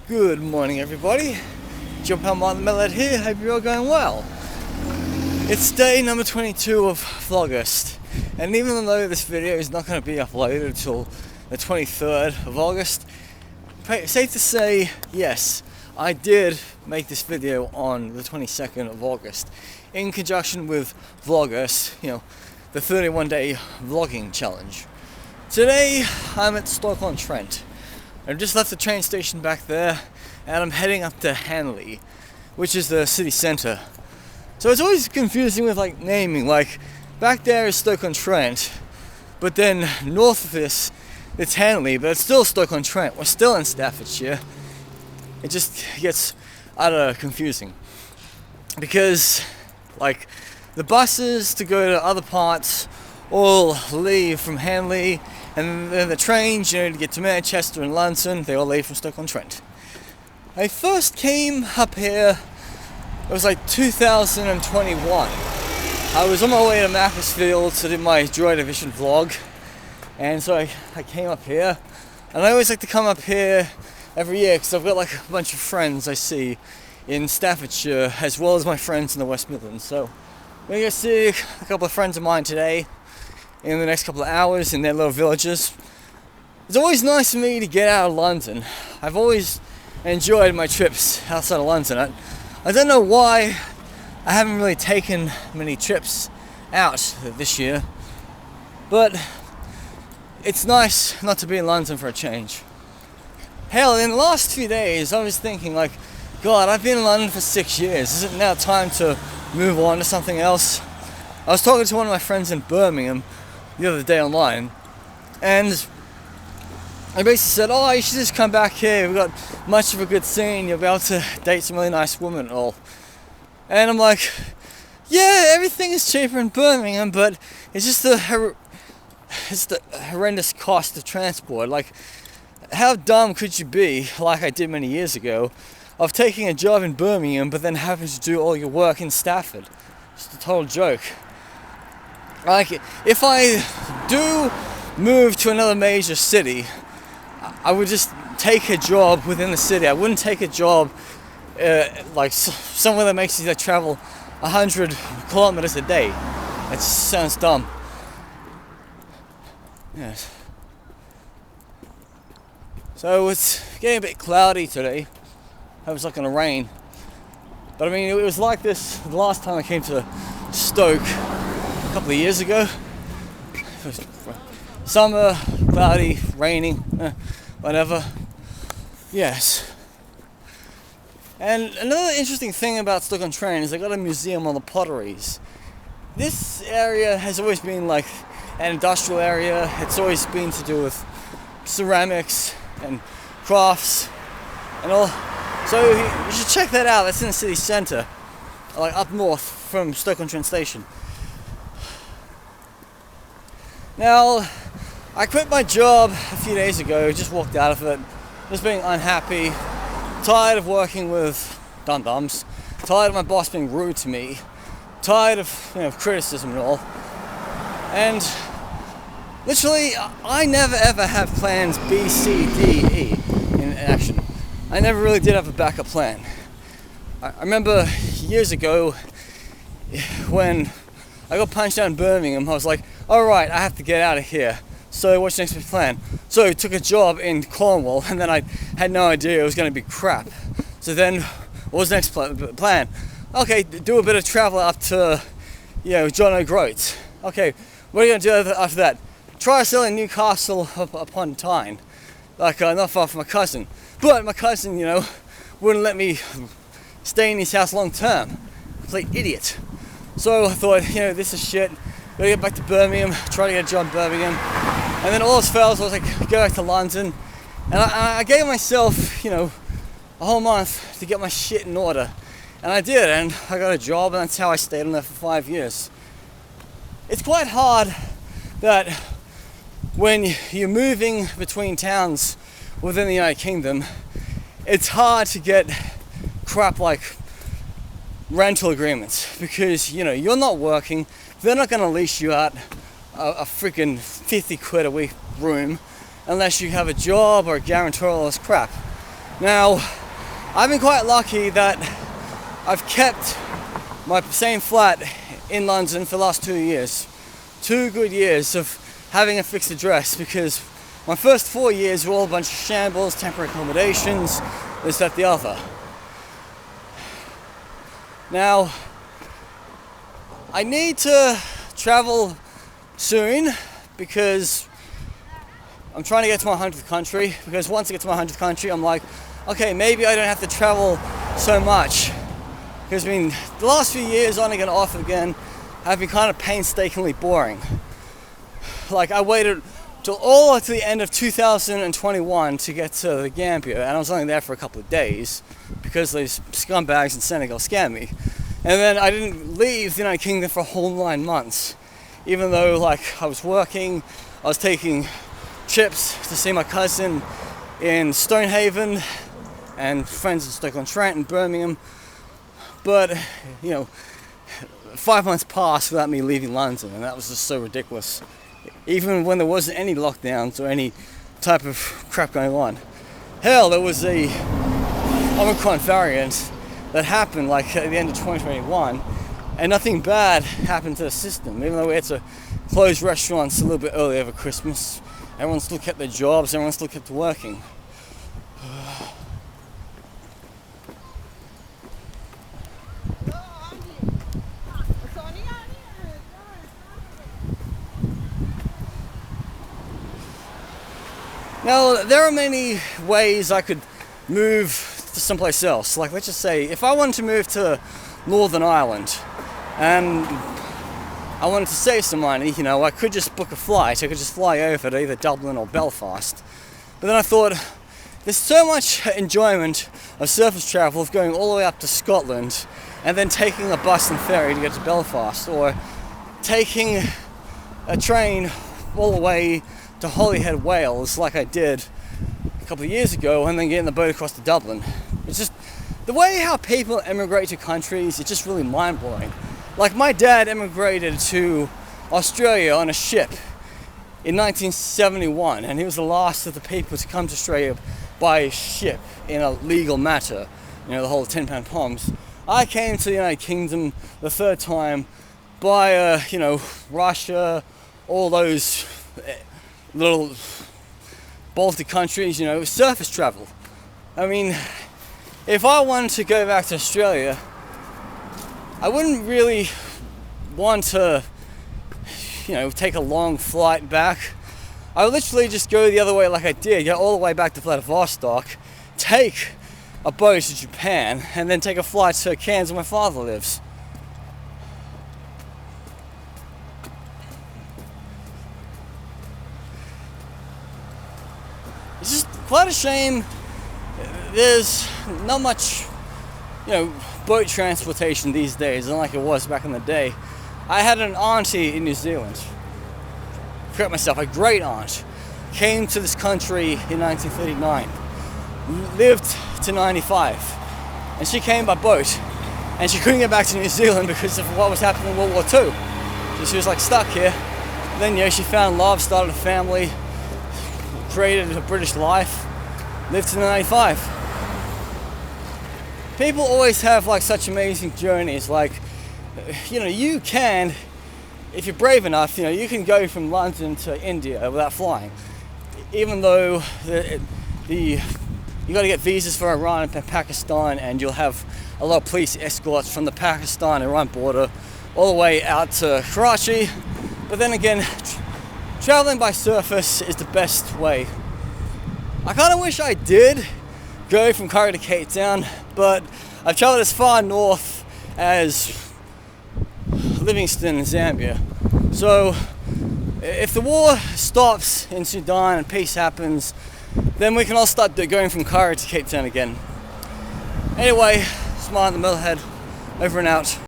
Good morning, everybody. Jump on the Metalhead here. Hope you're all going well. It's day number 22 of Vlogust, and even though this video is not going to be uploaded until the 23rd of August, safe to say, yes, I did make this video on the 22nd of August in conjunction with Vlogust, the 31-day vlogging challenge. Today, I'm at Stoke on Trent. I've just left the train station back there, and I'm heading up to Hanley, which is the city centre. So it's always confusing with naming, back there is Stoke on Trent, but then north of this, it's Hanley, but it's still Stoke on Trent. We're still in Staffordshire. It just gets utter confusing. Because, the buses to go to other parts all leave from Hanley, and then the trains, to get to Manchester and London, they all leave from Stoke on Trent. I first came up here, it was 2021. I was on my way to Macclesfield to do my Joy Division vlog, and so I came up here, and I always like to come up here every year because I've got a bunch of friends I see in Staffordshire as well as my friends in the West Midlands. So I'm going to go see a couple of friends of mine today in the next couple of hours in their little villages. It's always nice for me to get out of London. I've always enjoyed my trips outside of London. I don't know why I haven't really taken many trips out this year, but it's nice not to be in London for a change. Hell, in the last 2 days I was thinking God, I've been in London for 6 years. Is it now time to move on to something else? I was talking to one of my friends in Birmingham the other day online, and I basically said, you should just come back here, we've got much of a good scene, you'll be able to date some really nice women and all. And I'm like, yeah, everything is cheaper in Birmingham, but it's just the horrendous cost of transport. How dumb could you be, like I did many years ago, of taking a job in Birmingham but then having to do all your work in Stafford? Just a total joke. If I do move to another major city, I would just take a job within the city. I wouldn't take a job somewhere that makes you travel 100 kilometers a day. It sounds dumb. Yes. So it's getting a bit cloudy today. Hope it's not going to rain. But it was like this the last time I came to Stoke a couple of years ago. It was summer, cloudy, raining, whatever. Yes. And another interesting thing about Stoke on Trent is they got a museum on the potteries. This area has always been an industrial area. It's always been to do with ceramics and crafts and all. So you should check that out. That's in the city centre, up north from Stoke on Trent station. Now, I quit my job a few days ago, just walked out of it, just being unhappy, tired of working with dum-dums, tired of my boss being rude to me, tired of criticism and all. And literally, I never ever have plans B, C, D, E in action. I never really did have a backup plan. I remember years ago when I got punched out in Birmingham, I was like, alright, I have to get out of here. So what's the next plan? So I took a job in Cornwall, and then I had no idea it was going to be crap. So then, what was the next plan? Okay, do a bit of travel up to, John O'Groats. Okay, what are you going to do after that? Try selling Newcastle upon Tyne, not far from my cousin. But my cousin, wouldn't let me stay in his house long term. Complete idiot. So I thought, this is shit. Gotta get back to Birmingham, try to get a job in Birmingham. And then all else fails, I was go back to London. And I gave myself, a whole month to get my shit in order. And I did, and I got a job, and that's how I stayed on there for 5 years. It's quite hard that when you're moving between towns within the United Kingdom, it's hard to get crap like rental agreements because, you're not working, they're not going to lease you out a freaking 50 quid a week room. unless you have a job or a guarantor, all this crap. Now, I've been quite lucky that I've kept my same flat in London for the last 2 years. 2 good years of having a fixed address, because my first 4 years were all a bunch of shambles, temporary accommodations, this, that, the other. Now, I need to travel soon because I'm trying to get to my 100th country, because once I get to my 100th country, I'm like, okay, maybe I don't have to travel so much. Because, I mean, the last few years on again, off again, have been kind of painstakingly boring. Like, I waited till all to the end of 2021 to get to the Gambia, and I was only there for a couple of days because those scumbags in Senegal scammed me. And then I didn't leave the United Kingdom for a whole 9 months, even though, like, I was working, I was taking trips to see my cousin in Stonehaven and friends in Stoke on Trent and Birmingham. But, you know, 5 months passed without me leaving London, and that was just so ridiculous. Even when there wasn't any lockdowns or any type of crap going on. Hell, there was a Omicron variant that happened like at the end of 2021, and nothing bad happened to the system. Even though we had to close restaurants a little bit early over Christmas, everyone still kept their jobs, everyone still kept working. Now, there are many ways I could move to someplace else. Like, let's just say, if I wanted to move to Northern Ireland and I wanted to save some money, you know, I could just book a flight. I could just fly over to either Dublin or Belfast. But then I thought, there's so much enjoyment of surface travel of going all the way up to Scotland and then taking a bus and ferry to get to Belfast, or taking a train all the way to Holyhead, Wales, like I did a couple of years ago, and then getting the boat across to Dublin. It's just the way how people emigrate to countries, it's just really mind-blowing. Like, my dad emigrated to Australia on a ship in 1971, and he was the last of the people to come to Australia by ship in a legal matter, you know, the whole 10-pound poms. I came to the United Kingdom the third time by, you know, Russia, all those little Baltic countries, you know, surface travel. I mean, if I wanted to go back to Australia, I wouldn't really want to, you know, take a long flight back. I would literally just go the other way like I did, get all the way back to Vlogust, take a boat to Japan, and then take a flight to Cairns where my father lives. It's just quite a shame there's not much, you know, boat transportation these days, unlike it was back in the day. I had an auntie in New Zealand. Forget myself, a great aunt. Came to this country in 1939. Lived to 95. And she came by boat. And she couldn't get back to New Zealand because of what was happening in World War II. So she was like stuck here. Then, you know, she found love, started a family, created a British life, lived to 95. People always have like such amazing journeys. Like, you know, you can, if you're brave enough, you know, you can go from London to India without flying. Even though you got to get visas for Iran and Pakistan, and you'll have a lot of police escorts from the Pakistan-Iran border all the way out to Karachi. But then again, traveling by surface is the best way. I kind of wish I did go from Cairo to Cape Town, but I've traveled as far north as Livingstone in Zambia. So if the war stops in Sudan and peace happens, then we can all start going from Cairo to Cape Town again. Anyway, Smart the Metalhead, over and out.